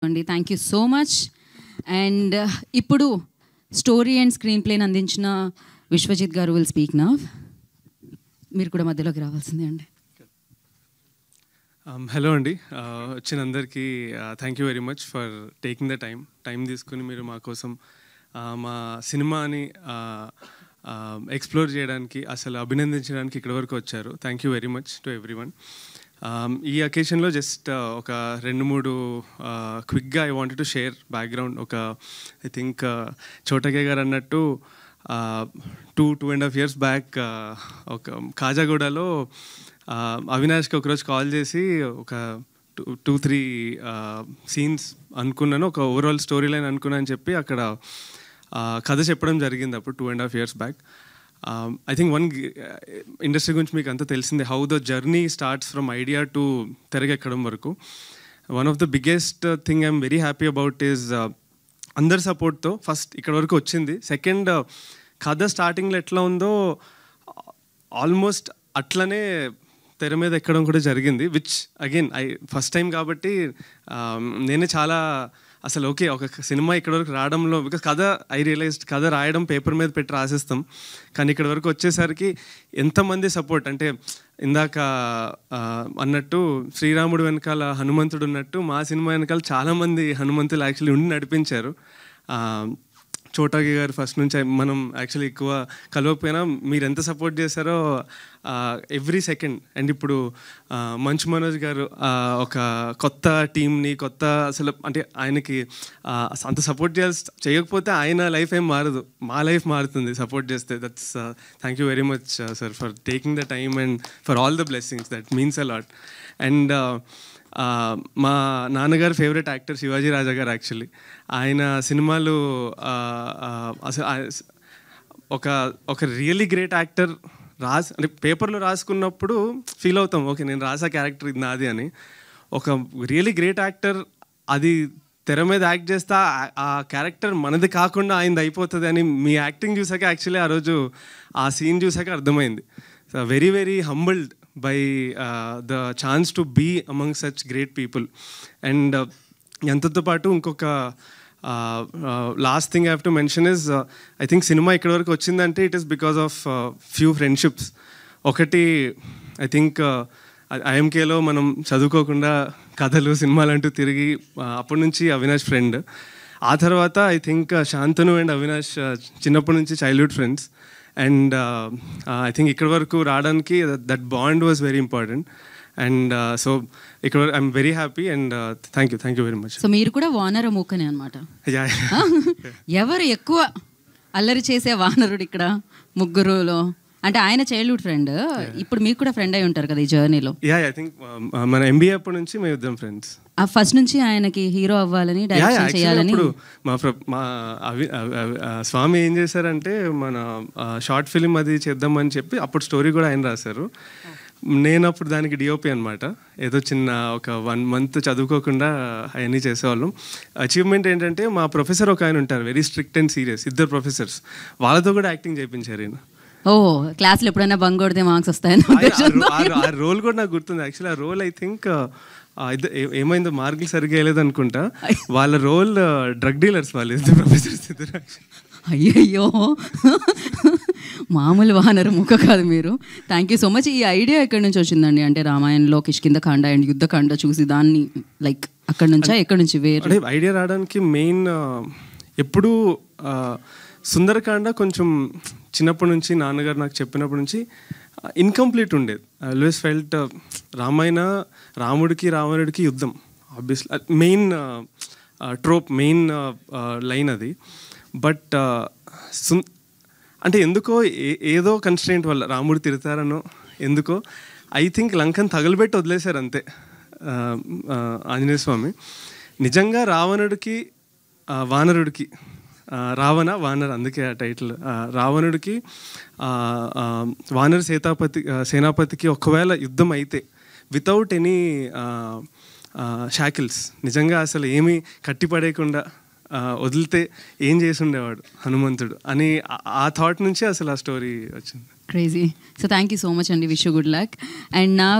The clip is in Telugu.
అండి. Thank you so much. And ఇప్పుడు స్టోరీ అండ్ స్క్రీన్ ప్లేని అందించిన విశ్వజిత్ గారు విల్ స్పీక్ నౌ. మీరు కూడా మధ్యలోకి రావాల్సిందే అండి. హలో అండి, వచ్చిన అందరికీ thank you very much for taking the time తీసుకుని మీరు మా కోసం మా సినిమాని ఎక్స్ప్లోర్ చేయడానికి, అసలు అభినందించడానికి ఇక్కడ వరకు వచ్చారు. Thank you very much to everyone. ఈ అకేషన్లో జస్ట్ ఒక 2-3 క్విక్గా I wanted to share background. I think చోటకే గారు అన్నట్టు 2.5 years బ్యాక్ ఒక కాజాగూడలో అవినాష్కి ఒకరోజు కాల్ చేసి ఒక 2-3 సీన్స్ అనుకున్నాను, ఒక ఓవరాల్ స్టోరీ లైన్ అనుకున్నాను అని చెప్పి అక్కడ కథ చెప్పడం జరిగింది. అప్పుడు 2.5 years back. I think industry గురించి మీకు అంతా తెలిసిందే, how the journey starts from idea to తెరకెక్కడం వరకు. One of the biggest thing I'm very happy about is అందరి సపోర్ట్తో ఫస్ట్ ఇక్కడ వరకు వచ్చింది. సెకండ్, కథ స్టార్టింగ్లో ఎట్లా ఉందో ఆల్మోస్ట్ అట్లనే తెర మీద ఎక్కడం కూడా జరిగింది. విచ్ అగైన్ ఫస్ట్ టైం కాబట్టి నేనే చాలా అసలు ఓకే ఒక సినిమా ఇక్కడ వరకు రావడంలో, బికాస్ ఐ రియలైజ్డ్ కథ రాయడం పేపర్ మీద పెట్టి రాసేస్తాం, కానీ ఇక్కడ వరకు వచ్చేసరికి ఎంతమంది సపోర్ట్ అంటే ఇందాక అన్నట్టు శ్రీరాముడు వెనకాల హనుమంతుడు ఉన్నట్టు మా సినిమా వెనకాల చాలామంది హనుమంతులు యాక్చువల్లీ ఉండి నడిపించారు. చోటాకి గారు ఫస్ట్ నుంచి మనం యాక్చువల్లీ ఎక్కువ కలవకపోయినా మీరు ఎంత సపోర్ట్ చేశారో ఎవ్రీ సెకండ్. అండ్ ఇప్పుడు మంచు మనోజ్ గారు ఒక కొత్త టీంని అసలు అంటే ఆయనకి అంత సపోర్ట్ చేయకపోతే ఆయన లైఫ్ ఏం మారదు, మా లైఫ్ మారుతుంది సపోర్ట్ చేస్తే. That's thank you very much sir for taking the time and for all the blessings. That means a lot. And మా నాన్నగారు ఫేవరెట్ యాక్టర్ శివాజీ రాజా గారు. యాక్చువల్లీ ఆయన సినిమాలు అసలు ఒక రియల్లీ గ్రేట్ యాక్టర్ అంటే పేపర్లో రాసుకున్నప్పుడు ఫీల్ అవుతాం, ఓకే నేను రాసా క్యారెక్టర్ ఇది నాది అని. ఒక రియల్లీ గ్రేట్ యాక్టర్ అది తెర మీద యాక్ట్ చేస్తా ఆ క్యారెక్టర్ మనది కాకుండా ఆయనది అయిపోతుంది అని మీ యాక్టింగ్ చూసాక యాక్చువల్లీ ఆ రోజు ఆ సీన్ చూసాక అర్థమైంది. So very very humbled by the chance to be among such great people. And ఎంతతో పాటు ఇంకొక last thing I have to mention is I think cinema ఇక్కడ వరకు వచ్చిందంటే it is because of few friendships. ఒకటి ఐ థింక్ ఐఎంకేలో మనం చదువుకోకుండా కథలు సినిమాలు అంటూ తిరిగి అప్పటి నుంచి అవినాష్ ఫ్రెండ్. ఆ తర్వాత I think Shantanu and Avinash చిన్నప్పటి నుంచి childhood friends. And I think ఇక్కడ వరకు రావడానికి that bond was very important. And so ఇక్కడ I'm very happy and thank you very much. So మీరు కూడా వానర మూకనే అనమాట. ఎవరు ఎక్కువ అల్లరి చేసే వానరుడు ఇక్కడ ముగ్గురులో? అంటే ఆయన చైల్డ్హుడ్ ఫ్రెండ్, ఇప్పుడు మీకు కూడా ఫ్రెండ్ అయి ఉంటారు కదా ఈ జర్నీలో. ఐ థింక్ మన ఎంబీఏ అప్పటి నుంచి మేము ఇద్దరం ఫ్రెండ్స్. ఫస్ట్ నుంచి ఆయనకి హీరో అవ్వాలని, డైరెక్షన్ చేయాలని. మా స్వామి ఏం చేశారంటే మన షార్ట్ ఫిలిం అది చేద్దామని చెప్పి అప్పుడు స్టోరీ కూడా ఆయన రాశారు. నేను అప్పుడు దానికి డిఓపి అనమాట. ఏదో చిన్న ఒక 1 month చదువుకోకుండా అవన్నీ చేసేవాళ్ళం. అచీవ్మెంట్ ఏంటంటే మా ప్రొఫెసర్ ఒక ఆయన ఉంటారు, very strict and serious, 2 professors, వాళ్ళతో కూడా యాక్టింగ్ చేయించారు ఈయన. క్లాస్లో ఎప్పుడైనా బంక్ కొడితే మార్క్స్ వస్తాయని ఆ రోల్ కూడా నాకు గుర్తుంది. యాక్చువల్లీ ఆ రోల్ ఐ థింక్ ఏమైందో మార్కులు సరిగ్గా వేయలేదు అనుకుంటా. వాళ్ళ రోల్ డ్రగ్ డీలర్స్ వాళ్ళు, 2 professors. అయ్యయ్యో, మామూలు వానర ముఖ కాదు మీరు. Thank you so much. ఈ ఐడియా ఎక్కడి నుంచి వచ్చిందండి? అంటే రామాయణంలో కిష్కింధకాండ అండ్ యుద్ధకాండ చూసి దాన్ని లైక్ అక్కడి నుంచా, ఎక్కడి నుంచి వేరే ఐడియా రావడానికి మెయిన్ ఎప్పుడు సుందరకాండ కొంచెం చిన్నప్పటి నుంచి నాన్నగారు నాకు చెప్పినప్పటి నుంచి ఇన్కంప్లీట్ ఉండేది. ఐ ఆల్వేస్ ఫెల్ట్ రామాయణ రాముడికి రావణుడికి యుద్ధం ఆబ్వియస్లీ మెయిన్ ట్రోప్, మెయిన్ లైన్ అది. బట్ అంటే ఎందుకో ఏదో కన్స్ట్రెయింట్ వల్ల రాముడు తిడతారనో ఎందుకో ఐ థింక్ లంకను తగలబెట్టి వదిలేశారు అంతే ఆంజనేయ స్వామి. నిజంగా రావణుడికి వానరుడికి రావణ వానర్, అందుకే ఆ టైటిల్. రావణుడికి వానర సేనాపతికి ఒకవేళ యుద్ధం అయితే వితౌట్ ఎనీ షాకిల్స్, నిజంగా అసలు ఏమీ కట్టిపడేయకుండా వదిలితే ఏం చేసి ఉండేవాడు హనుమంతుడు అని ఆ థాట్ నుంచి అసలు ఆ స్టోరీ వచ్చింది. Crazy. So thank you so much అండి. Wish you good luck. And నా